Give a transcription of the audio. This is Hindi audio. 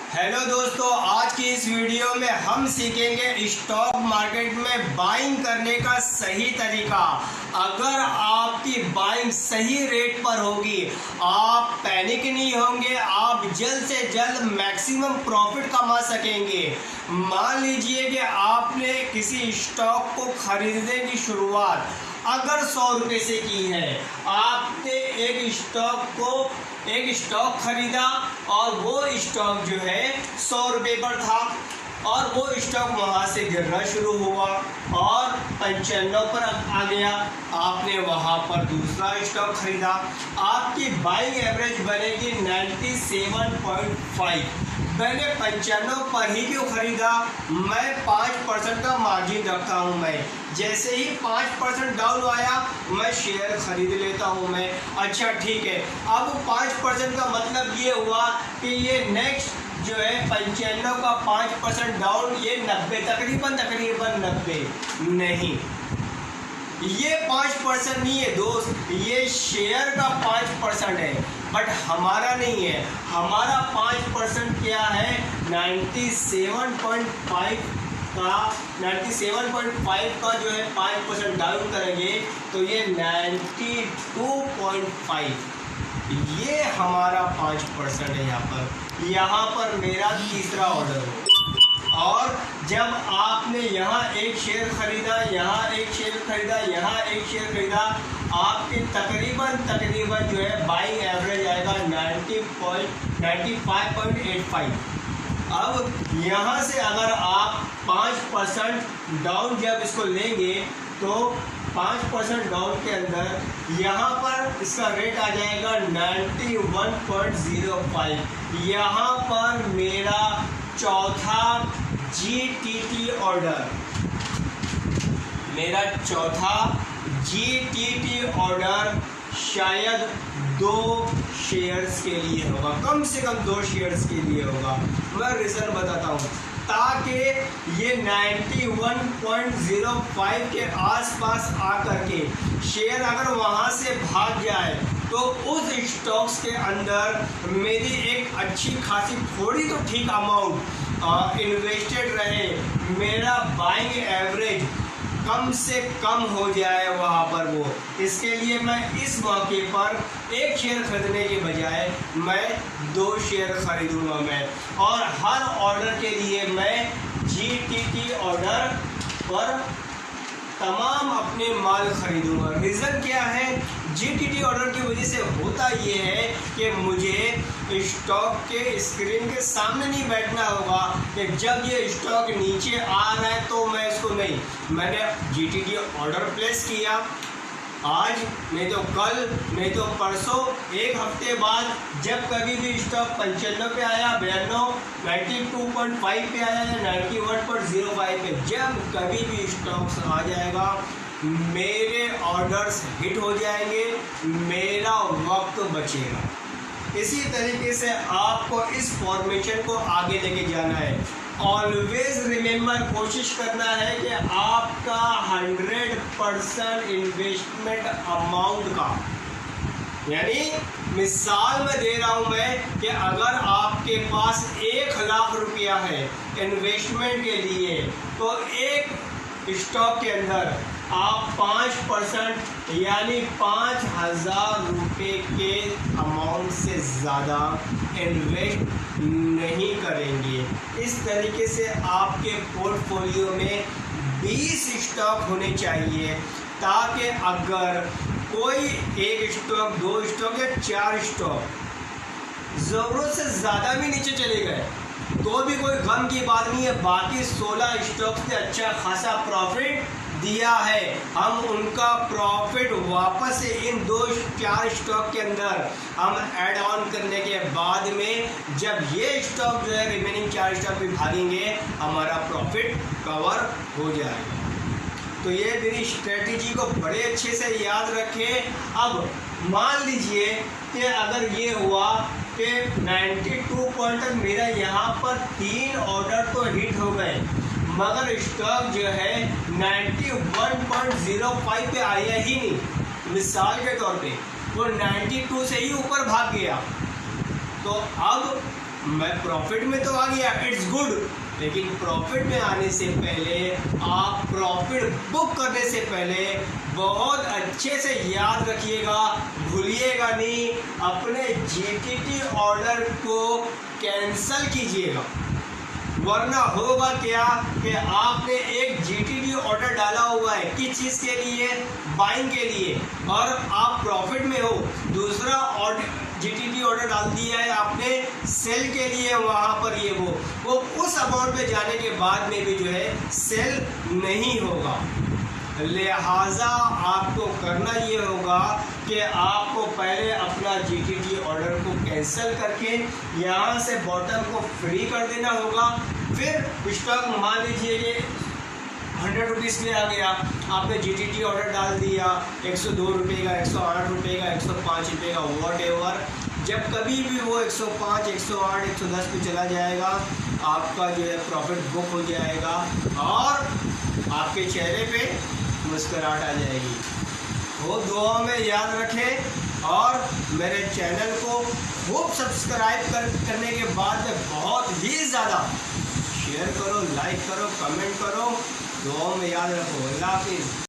हेलो दोस्तों, आज की इस वीडियो में हम सीखेंगे स्टॉक मार्केट में बाइंग करने का सही तरीका। अगर आपकी बाइंग सही रेट पर होगी, आप पैनिक नहीं होंगे, आप जल्द से जल्द मैक्सिमम प्रॉफिट कमा सकेंगे। मान लीजिए कि आपने किसी स्टॉक को खरीदने की शुरुआत अगर 100 रुपये से की है, आपने एक स्टॉक खरीदा और वो स्टॉक जो है 100 रुपये पर था और वो स्टॉक वहाँ से गिरना शुरू हुआ और 95 पर आ गया। आपने वहाँ पर दूसरा स्टॉक खरीदा, आपकी बाइंग एवरेज बनेगी 97.5। मैंने 95 पर ही क्यों खरीदा? मैं 5% का मार्जिन रखता हूँ। मैं जैसे ही 5% डाउन आया मैं शेयर खरीद लेता हूँ मैं। अच्छा ठीक है, अब 5% का मतलब ये हुआ कि ये नेक्स्ट जो है 95 का 5% डाउन, ये 90 तकरीबन 90 नहीं, ये 5% नहीं है दोस्त, ये शेयर का 5% है, बट हमारा नहीं है। हमारा 5% क्या है? 97.5 का जो है 5% डाउन करेंगे तो ये 92.5, ये हमारा 5% है। यहाँ पर मेरा तीसरा ऑर्डर है और जब आपने यहाँ एक शेयर खरीदा, यहाँ एक शेयर खरीदा, यहाँ एक शेयर खरीदा, आपके तकरीबन जो है बाइंग एवरेज आएगा 95.85। अब यहाँ से अगर आप 5% डाउन जब इसको लेंगे तो 5% डाउन के अंदर यहाँ पर इसका रेट आ जाएगा 91.05। यहाँ पर मेरा चौथा GTT ऑर्डर, मेरा चौथा GTT ऑर्डर शायद 2 शेयर्स के लिए होगा, कम से कम 2 शेयर्स के लिए होगा। मैं रीज़न बताता हूँ, ताकि ये 91.05 के आसपास आकर के शेयर अगर वहाँ से भाग जाए तो उस स्टॉक्स के अंदर मेरी एक अच्छी खासी थोड़ी तो ठीक अमाउंट इन्वेस्टेड रहे, मेरा बाइंग एवरेज कम से कम हो जाए वहाँ पर वो। इसके लिए मैं इस मौके पर एक शेयर खरीदने के बजाय मैं 2 शेयर खरीदूंगा मैं, और हर ऑर्डर के लिए मैं GTT ऑर्डर पर तमाम अपने माल खरीदूंगा। रीज़न क्या है? GTT ऑर्डर की वजह से होता ये है कि मुझे स्टॉक के स्क्रीन के सामने नहीं बैठना होगा कि जब ये स्टॉक नीचे आ रहा है तो मैं इसको नहीं, मैंने GTT ऑर्डर प्लेस किया आज नहीं तो कल नहीं तो परसों, एक हफ्ते बाद जब कभी भी स्टॉक 95 पे आया, 92, 92.5 पे आया या 91.05 पे, जब कभी भी स्टॉक्स आ जाएगा मेरे ऑर्डर्स हिट हो जाएंगे, मेरा वक्त बचेगा। इसी तरीके से आपको इस फॉर्मेशन को आगे लेके जाना है। ऑलवेज रिमेंबर, कोशिश करना है कि आपका 100% इन्वेस्टमेंट अमाउंट का, यानी मिसाल में दे रहा हूँ मैं कि अगर आपके पास 1 लाख रुपया है इन्वेस्टमेंट के लिए तो एक स्टॉक के अंदर आप 5% यानी 5,000 रुपये के अमाउंट से ज़्यादा इन्वेस्ट नहीं करेंगे। इस तरीके से आपके पोर्टफोलियो में 20 स्टॉक होने चाहिए, ताकि अगर कोई एक स्टॉक, 2 स्टॉक या 4 स्टॉक ज़रूरत से ज़्यादा भी नीचे चले गए तो भी कोई गम की बात नहीं है। बाकी 16 स्टॉक से अच्छा खासा प्रॉफिट दिया है, हम उनका प्रॉफिट वापस से इन 2-4 स्टॉक के अंदर हम ऐड ऑन करने के बाद में जब ये स्टॉक जो है रिमेनिंग 4 स्टॉक भी भागेंगे हमारा प्रॉफिट कवर हो जाएगा। तो ये मेरी स्ट्रेटजी को बड़े अच्छे से याद रखें। अब मान लीजिए कि अगर ये हुआ कि 92 पॉइंट तक मेरा यहाँ पर 3 ऑर्डर तो हिट हो गए, मगर स्टॉक जो है 91.05 पे आया ही नहीं, मिसाल के तौर पे वो 92 से ही ऊपर भाग गया, तो अब मैं प्रॉफिट में तो आ गया, इट्स गुड, लेकिन प्रॉफिट में आने से पहले, आप प्रॉफिट बुक करने से पहले बहुत अच्छे से याद रखिएगा, भूलिएगा नहीं, अपने जीटीटी ऑर्डर को कैंसल कीजिएगा। वरना होगा क्या कि आपने एक जीटीटी ऑर्डर डाला हुआ है किस चीज़ के लिए, बाइंग के लिए, और आप प्रॉफिट में हो, दूसरा ऑर्डर जीटीटी ऑर्डर डाल दिया है आपने सेल के लिए, वहाँ पर ये वो उस अमाउंट पे जाने के बाद में भी जो है सेल नहीं होगा। लिहाजा आपको करना ये होगा कि आपको पहले अपना जीटीटी ऑर्डर को कैंसिल करके यहाँ से बॉटम को फ्री कर देना होगा। फिर स्टॉक मान लीजिए कि 100 रुपीज़ में आ गया, आपने जीटीटी ऑर्डर डाल दिया 102 रुपये का, 108 रुपये का, 105 रुपये का, वॉट एवर, जब कभी भी वो 105, 108, 110 पे चला जाएगा, आपका जो है प्रॉफिट बुक हो जाएगा और आपके चेहरे पे मुस्कुराहट आ जाएगी। वो दुआ में याद रखें और मेरे चैनल को खूब सब्सक्राइब करने के बाद में बहुत ही ज़्यादा शेयर करो, लाइक करो, कमेंट करो, दुआ में याद रखो। अल्लाह हाफिज़।